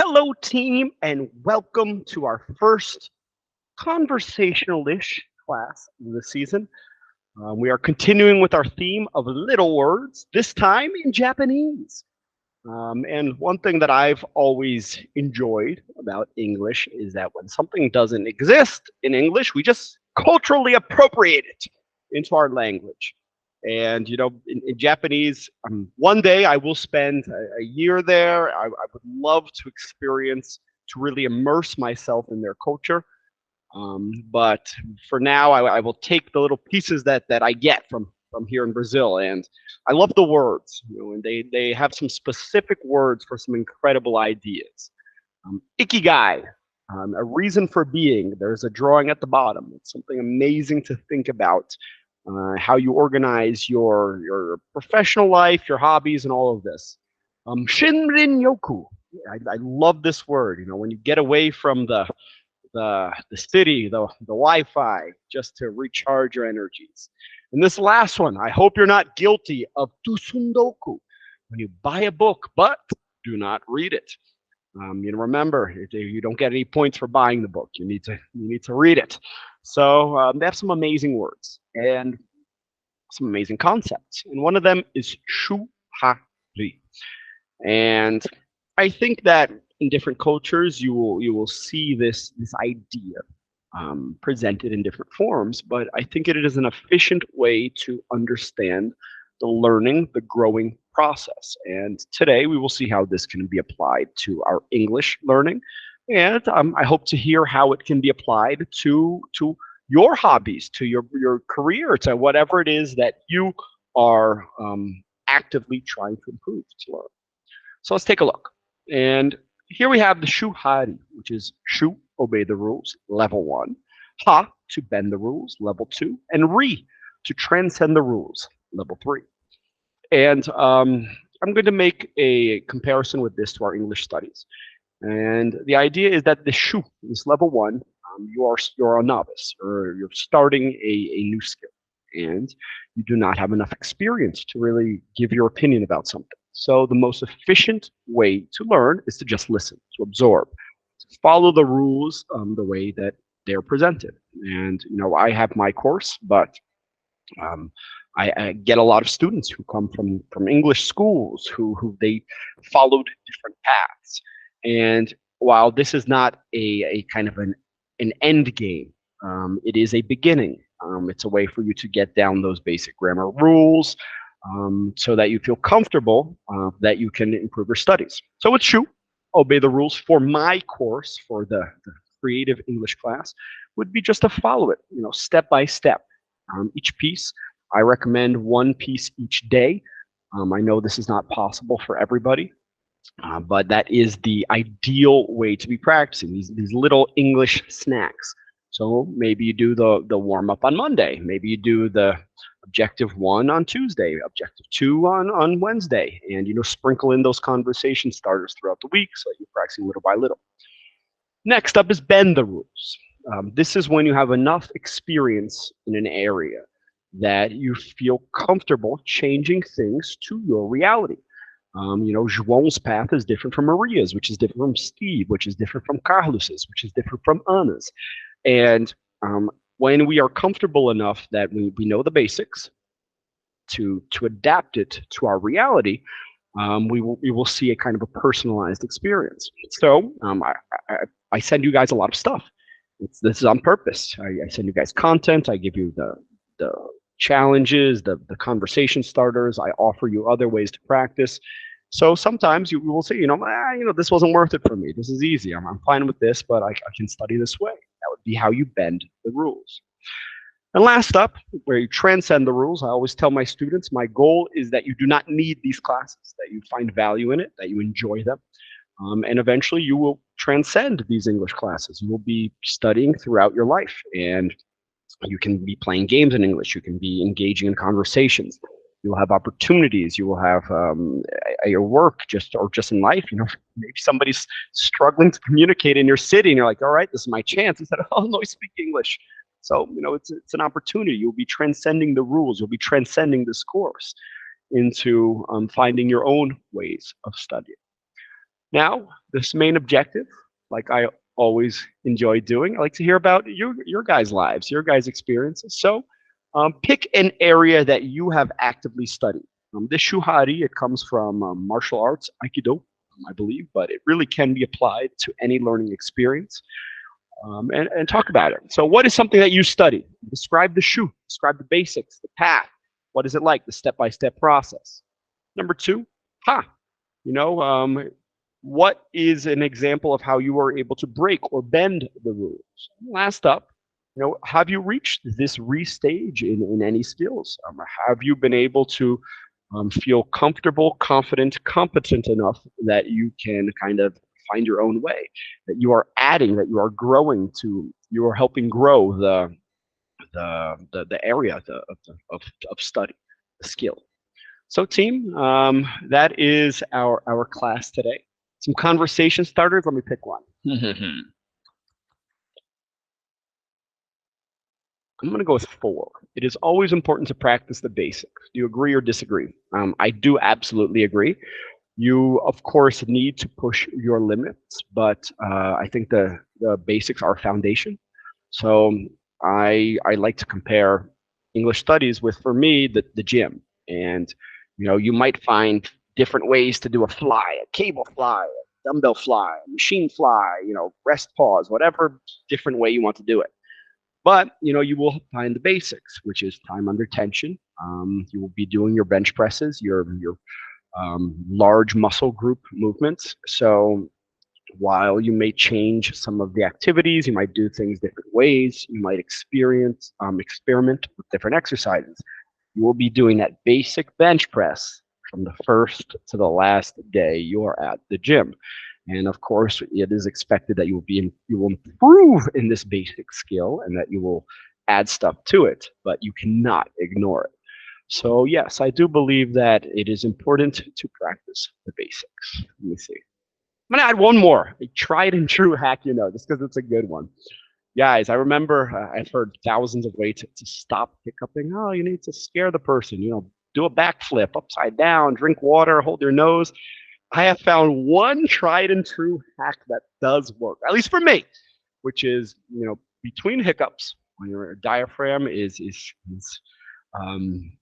Hello, team, and welcome to our first conversational-ish class of the season. We are continuing with our theme of little words, this time in Japanese. And one thing that I've always enjoyed about English is that when something doesn't exist in English, we just culturally appropriate it into our language. And in Japanese, one day I will spend a year there. I would love to experience, to really immerse myself in their culture. But for now, I will take the little pieces that I get from here in Brazil, and I love the words. And they have some specific words for some incredible ideas. Ikigai, a reason for being. There's a drawing at the bottom. It's something amazing to think about. How you organize your professional life, your hobbies, and all of this. Shinrin yoku. I love this word. When you get away from the city, the Wi-Fi, just to recharge your energies. And this last one, I hope you're not guilty of tusundoku, when you buy a book but do not read it. Remember, you don't get any points for buying the book. You need to read it. So they have some amazing words and some amazing concepts. And one of them is Shu Ha Ri. And I think that in different cultures, you will see this idea presented in different forms. But I think it is an efficient way to understand the learning, the growing process. And today we will see how this can be applied to our English learning. And I hope to hear how it can be applied to your hobbies, to your career, to whatever it is that you are actively trying to improve to learn. So let's take a look. And here we have the Shu Ha Ri, which is Shu, obey the rules, level 1. Ha, to bend the rules, level 2. And Ri, to transcend the rules, level 3. And I'm going to make a comparison with this to our English studies. And the idea is that the Shu, this level 1, you're a novice, or you're starting a new skill, and you do not have enough experience to really give your opinion about something. So the most efficient way to learn is to just listen, to absorb, to follow the rules the way that they're presented. And I have my course, but I get a lot of students who come from English schools who they followed different paths. And while this is not a kind of an end game, it is a beginning. It's a way for you to get down those basic grammar rules, so that you feel comfortable that you can improve your studies. So with Shu, obey the rules for my course, for the creative English class, would be just to follow it, step by step. Each piece, I recommend one piece each day. I know this is not possible for everybody, but that is the ideal way to be practicing these little English snacks. So maybe you do the warm up on Monday. Maybe you do the objective 1 on Tuesday, objective 2 on Wednesday, and sprinkle in those conversation starters throughout the week so that you're practicing little by little. Next up is bend the rules. This is when you have enough experience in an area that you feel comfortable changing things to your reality. João's path is different from Maria's, which is different from Steve, which is different from Carlos's, which is different from Anna's. And when we are comfortable enough that we know the basics to adapt it to our reality, we will see a kind of a personalized experience. So I send you guys a lot of stuff. This is on purpose. I send you guys content. I give you the challenges, the conversation starters. I offer you other ways to practice. So sometimes you will say, this wasn't worth it for me. This is easy. I'm fine with this, but I can study this way. That would be how you bend the rules. And last up, where you transcend the rules, I always tell my students, my goal is that you do not need these classes, that you find value in it, that you enjoy them. And eventually you will transcend these English classes. You will be studying throughout your life, and you can be playing games in English. You can be engaging in conversations. You will have opportunities. You will have at your work, or just in life. Maybe somebody's struggling to communicate in your city, and you're like, all right, this is my chance. Instead of, oh no, I speak English. So it's an opportunity. You'll be transcending the rules. You'll be transcending this course into finding your own ways of studying. Now, this main objective, like I always enjoy doing, I like to hear about your guys' lives, your guys' experiences. So, pick an area that you have actively studied. This Shu Ha Ri, it comes from martial arts, Aikido, I believe, but it really can be applied to any learning experience. And talk about it. So, what is something that you study? Describe the Shu, describe the basics, the path. What is it like, the step by step process? Number two, Ha. You know, what is an example of how you were able to break or bend the rules? Last up, have you reached this restage in any skills? Have you been able to feel comfortable, confident, competent enough that you can kind of find your own way, that you are adding, that you are growing to, you are helping grow the area of study, the skill. So, team, that is our class today. Some conversation starters. Let me pick one. I'm going to go with four. It is always important to practice the basics. Do you agree or disagree? I do absolutely agree. You, of course, need to push your limits, but I think the basics are foundation. So I like to compare English studies with, for me, the gym. And you might find different ways to do a fly, a cable fly, a dumbbell fly, a machine fly, rest pause, whatever different way you want to do it. But you will find the basics, which is time under tension. You will be doing your bench presses, your large muscle group movements. So while you may change some of the activities, you might do things different ways, you might experiment with different exercises. You will be doing that basic bench press from the first to the last day you are at the gym. And of course, it is expected that you will improve in this basic skill and that you will add stuff to it, but you cannot ignore it. So yes, I do believe that it is important to practice the basics. Let me see. I'm gonna add one more, a tried and true hack, just because it's a good one. Guys, I remember I've heard thousands of ways to stop hiccuping. Oh, you need to scare the person, do a backflip upside down, drink water, hold your nose. I have found one tried and true hack that does work, at least for me, which is, between hiccups, when your diaphragm is um,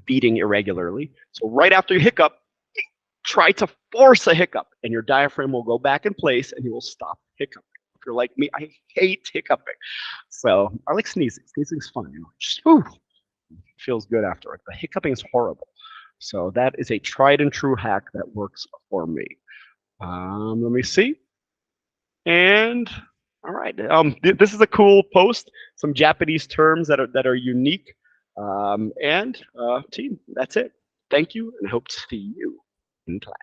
beating irregularly. So right after you hiccup, try to force a hiccup, and your diaphragm will go back in place, and you will stop hiccuping. If you're like me, I hate hiccuping. So I like sneezing. Sneezing's fun, just feels good afterwards. But hiccuping is horrible. So that is a tried and true hack that works for me. Let me see. And all right, this is a cool post. Some Japanese terms that are unique. And team, that's it. Thank you, and I hope to see you in class.